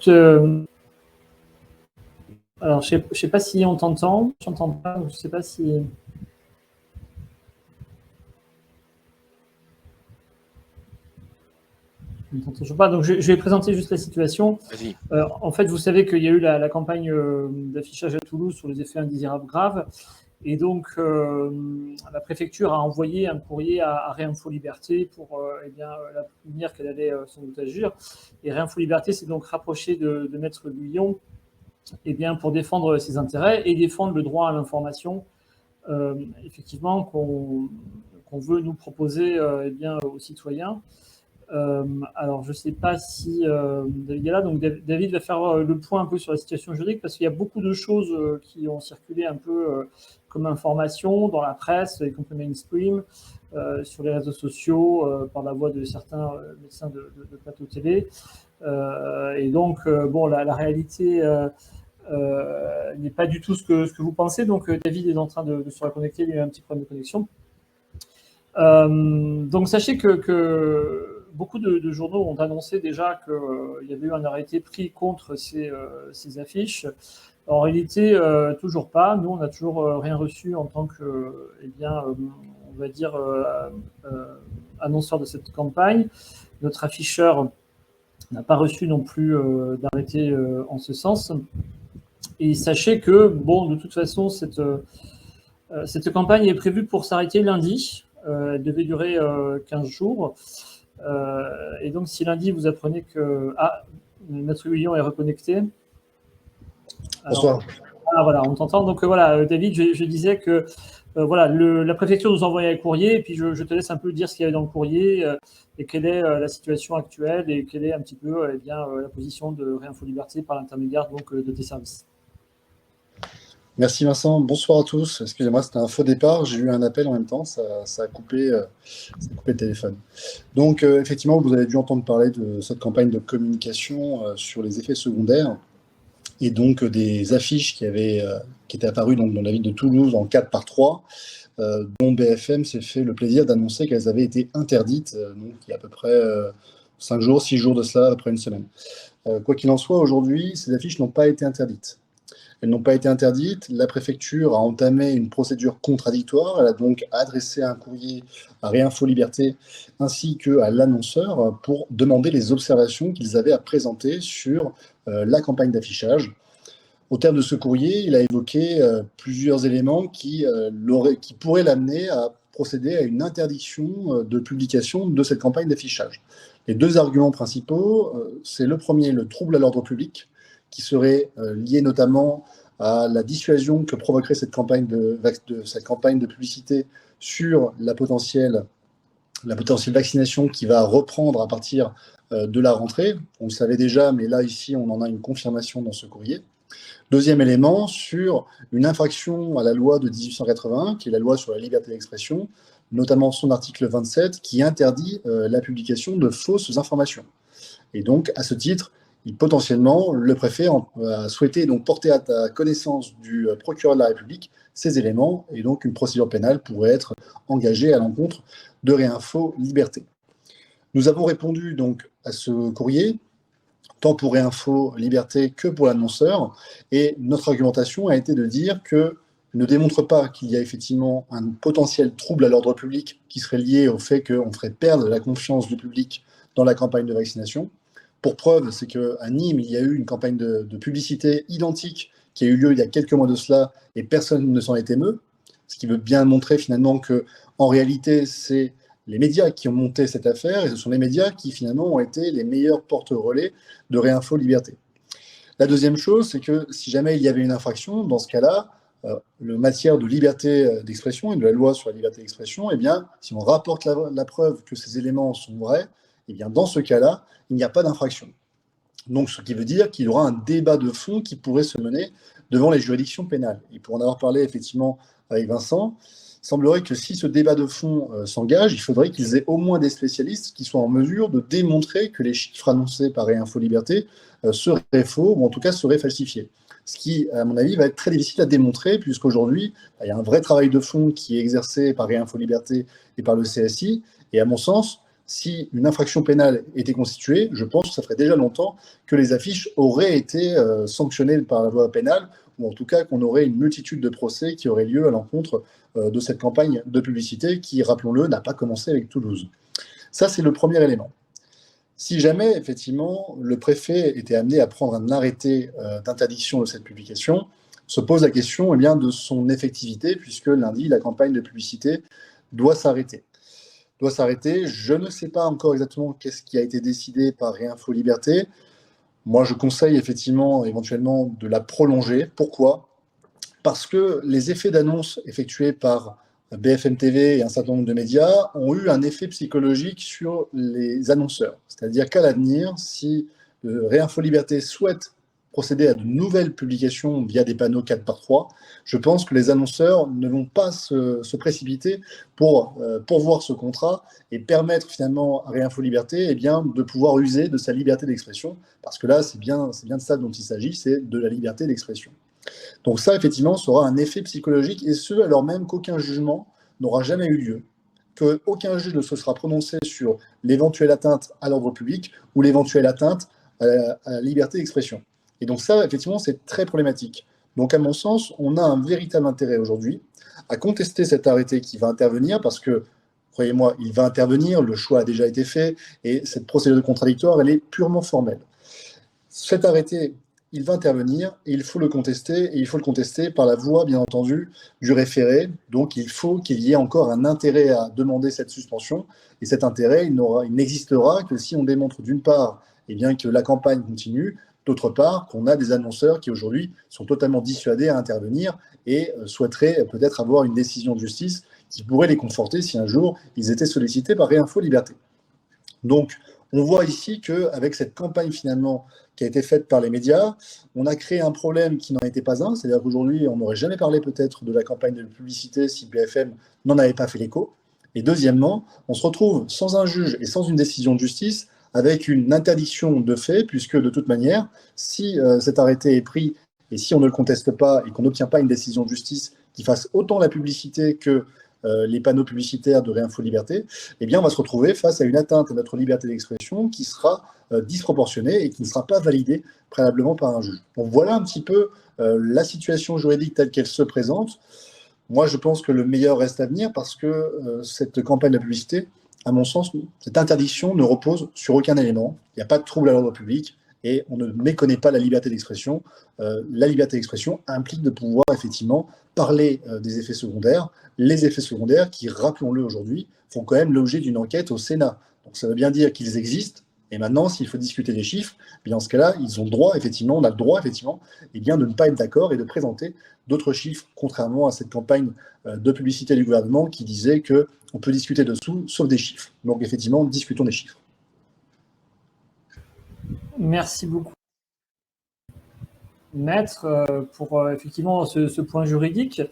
juste... alors, je sais pas si on t'entend. Je n'entends pas, je ne sais pas si... Je ne t'entends toujours pas. Donc, je vais présenter juste la situation. En fait, vous savez qu'il y a eu la campagne d'affichage à Toulouse sur les effets indésirables graves. Et donc, la préfecture a envoyé un courrier à Réinfo Liberté pour la prévenir qu'elle allait sans doute agir. Et Réinfo Liberté s'est donc rapproché de Maître Guyon pour défendre ses intérêts et défendre le droit à l'information, effectivement, qu'on veut nous proposer aux citoyens. Alors, je ne sais pas si David est là. Donc, David va faire le point un peu sur la situation juridique parce qu'il y a beaucoup de choses qui ont circulé un peu comme information dans la presse, y compris mainstream, sur les réseaux sociaux, par la voix de certains médecins de plateau télé. Et donc, la réalité n'est pas du tout ce que vous pensez. Donc, David est en train de se reconnecter. Il y a eu un petit problème de connexion. Donc, sachez que beaucoup de journaux ont annoncé déjà qu'il y avait eu un arrêté pris contre ces affiches. En réalité, toujours pas. Nous, on n'a toujours rien reçu en tant que, on va dire, annonceur de cette campagne. Notre afficheur n'a pas reçu non plus d'arrêté en ce sens. Et sachez que, de toute façon, cette campagne est prévue pour s'arrêter lundi. Elle devait durer 15 jours. Et donc, si lundi, vous apprenez que... Ah, Maître Guyon est reconnecté. Bonsoir. Voilà, on t'entend. Donc, voilà, David, je disais que la préfecture nous envoyait un courrier et puis je te laisse un peu dire ce qu'il y avait dans le courrier et quelle est la situation actuelle et quelle est un petit peu la position de Réinfo Liberté par l'intermédiaire de tes services. Merci Vincent, bonsoir à tous. Excusez-moi, c'était un faux départ, j'ai eu un appel en même temps, ça a coupé le téléphone. Donc effectivement, vous avez dû entendre parler de cette campagne de communication sur les effets secondaires et donc des affiches qui étaient apparues dans la ville de Toulouse en 4x3, dont BFM s'est fait le plaisir d'annoncer qu'elles avaient été interdites, donc il y a à peu près 5 jours, 6 jours de cela, après une semaine. Quoi qu'il en soit, aujourd'hui, ces affiches n'ont pas été interdites. Elles n'ont pas été interdites. La préfecture a entamé une procédure contradictoire. Elle a donc adressé un courrier à Réinfo Liberté ainsi qu'à l'annonceur pour demander les observations qu'ils avaient à présenter sur la campagne d'affichage. Au terme de ce courrier, il a évoqué plusieurs éléments qui pourraient l'amener à procéder à une interdiction de publication de cette campagne d'affichage. Les 2 arguments principaux, c'est le premier, le trouble à l'ordre public, qui serait lié notamment à la dissuasion que provoquerait cette campagne de publicité sur la potentielle vaccination qui va reprendre à partir de la rentrée. On le savait déjà, mais là, ici, on en a une confirmation dans ce courrier. Deuxième élément, sur une infraction à la loi de 1881, qui est la loi sur la liberté d'expression, notamment son article 27, qui interdit la publication de fausses informations. Et donc, à ce titre, potentiellement, le préfet a souhaité donc porter à la connaissance du procureur de la République ces éléments, et donc une procédure pénale pourrait être engagée à l'encontre de Réinfo Liberté. Nous avons répondu donc à ce courrier, tant pour Réinfo Liberté que pour l'annonceur, et notre argumentation a été de dire que ne démontre pas qu'il y a effectivement un potentiel trouble à l'ordre public qui serait lié au fait qu'on ferait perdre la confiance du public dans la campagne de vaccination. Pour preuve, c'est qu'à Nîmes, il y a eu une campagne de publicité identique qui a eu lieu il y a quelques mois de cela et personne ne s'en est ému, ce qui veut bien montrer finalement qu'en réalité, c'est les médias qui ont monté cette affaire et ce sont les médias qui finalement ont été les meilleurs porte-relais de Réinfo Liberté. La deuxième chose, c'est que si jamais il y avait une infraction, dans ce cas-là, le matière de liberté d'expression et de la loi sur la liberté d'expression, eh bien, si on rapporte la preuve que ces éléments sont vrais, eh bien, dans ce cas-là, il n'y a pas d'infraction. Donc, ce qui veut dire qu'il y aura un débat de fond qui pourrait se mener devant les juridictions pénales. Et pour en avoir parlé effectivement avec Vincent, il semblerait que si ce débat de fond s'engage, il faudrait qu'ils aient au moins des spécialistes qui soient en mesure de démontrer que les chiffres annoncés par Réinfo Liberté seraient faux, ou en tout cas seraient falsifiés. Ce qui, à mon avis, va être très difficile à démontrer, puisqu'aujourd'hui, il y a un vrai travail de fond qui est exercé par Réinfo Liberté et par le CSI, et à mon sens, si une infraction pénale était constituée, je pense que ça ferait déjà longtemps que les affiches auraient été sanctionnées par la voie pénale, ou en tout cas qu'on aurait une multitude de procès qui auraient lieu à l'encontre de cette campagne de publicité qui, rappelons-le, n'a pas commencé avec Toulouse. Ça, c'est le premier élément. Si jamais, effectivement, le préfet était amené à prendre un arrêté d'interdiction de cette publication, se pose la question de son effectivité, puisque lundi, la campagne de publicité doit s'arrêter. Je ne sais pas encore exactement qu'est-ce qui a été décidé par Réinfo Liberté. Moi, je conseille effectivement, éventuellement, de la prolonger. Pourquoi ? Parce que les effets d'annonce effectués par BFM TV et un certain nombre de médias ont eu un effet psychologique sur les annonceurs. C'est-à-dire qu'à l'avenir, si Réinfo Liberté souhaite procéder à de nouvelles publications via des panneaux 4x3, je pense que les annonceurs ne vont pas se précipiter pour pourvoir ce contrat et permettre finalement à Réinfo Liberté de pouvoir user de sa liberté d'expression, parce que là, c'est bien de ça dont il s'agit, c'est de la liberté d'expression. Donc ça, effectivement, ça aura un effet psychologique, et ce, alors même qu'aucun jugement n'aura jamais eu lieu, qu'aucun juge ne se sera prononcé sur l'éventuelle atteinte à l'ordre public ou l'éventuelle atteinte à la liberté d'expression. Et donc ça, effectivement, c'est très problématique. Donc à mon sens, on a un véritable intérêt aujourd'hui à contester cet arrêté qui va intervenir, parce que, croyez-moi, il va intervenir, le choix a déjà été fait, et cette procédure de contradictoire, elle est purement formelle. Cet arrêté, il va intervenir et il faut le contester, et il faut le contester par la voie, bien entendu, du référé. Donc il faut qu'il y ait encore un intérêt à demander cette suspension, et cet intérêt, il n'existera que si on démontre d'une part que la campagne continue, d'autre part qu'on a des annonceurs qui aujourd'hui sont totalement dissuadés à intervenir et souhaiteraient peut-être avoir une décision de justice qui pourrait les conforter si un jour ils étaient sollicités par Réinfo Liberté. Donc on voit ici qu'avec cette campagne finalement qui a été faite par les médias, on a créé un problème qui n'en était pas un, c'est-à-dire qu'aujourd'hui, on n'aurait jamais parlé peut-être de la campagne de publicité si BFM n'en avait pas fait l'écho. Et deuxièmement, on se retrouve sans un juge et sans une décision de justice, avec une interdiction de fait, puisque de toute manière, si cet arrêté est pris et si on ne le conteste pas et qu'on n'obtient pas une décision de justice qui fasse autant la publicité que les panneaux publicitaires de Réinfo Liberté, on va se retrouver face à une atteinte à notre liberté d'expression qui sera disproportionnée et qui ne sera pas validée préalablement par un juge. Donc voilà un petit peu la situation juridique telle qu'elle se présente. Moi, je pense que le meilleur reste à venir, parce que cette campagne de publicité, à mon sens, cette interdiction ne repose sur aucun élément. Il n'y a pas de trouble à l'ordre public et on ne méconnaît pas la liberté d'expression. La liberté d'expression implique de pouvoir effectivement parler des effets secondaires. Les effets secondaires qui, rappelons-le aujourd'hui, font quand même l'objet d'une enquête au Sénat. Donc ça veut bien dire qu'ils existent. Et maintenant, s'il faut discuter des chiffres, dans ce cas-là, ils ont le droit, effectivement, on a le droit, effectivement, de ne pas être d'accord et de présenter d'autres chiffres, contrairement à cette campagne de publicité du gouvernement qui disait qu'on peut discuter dessous, sauf des chiffres. Donc, effectivement, discutons des chiffres. Merci beaucoup, Maître, pour effectivement ce point juridique.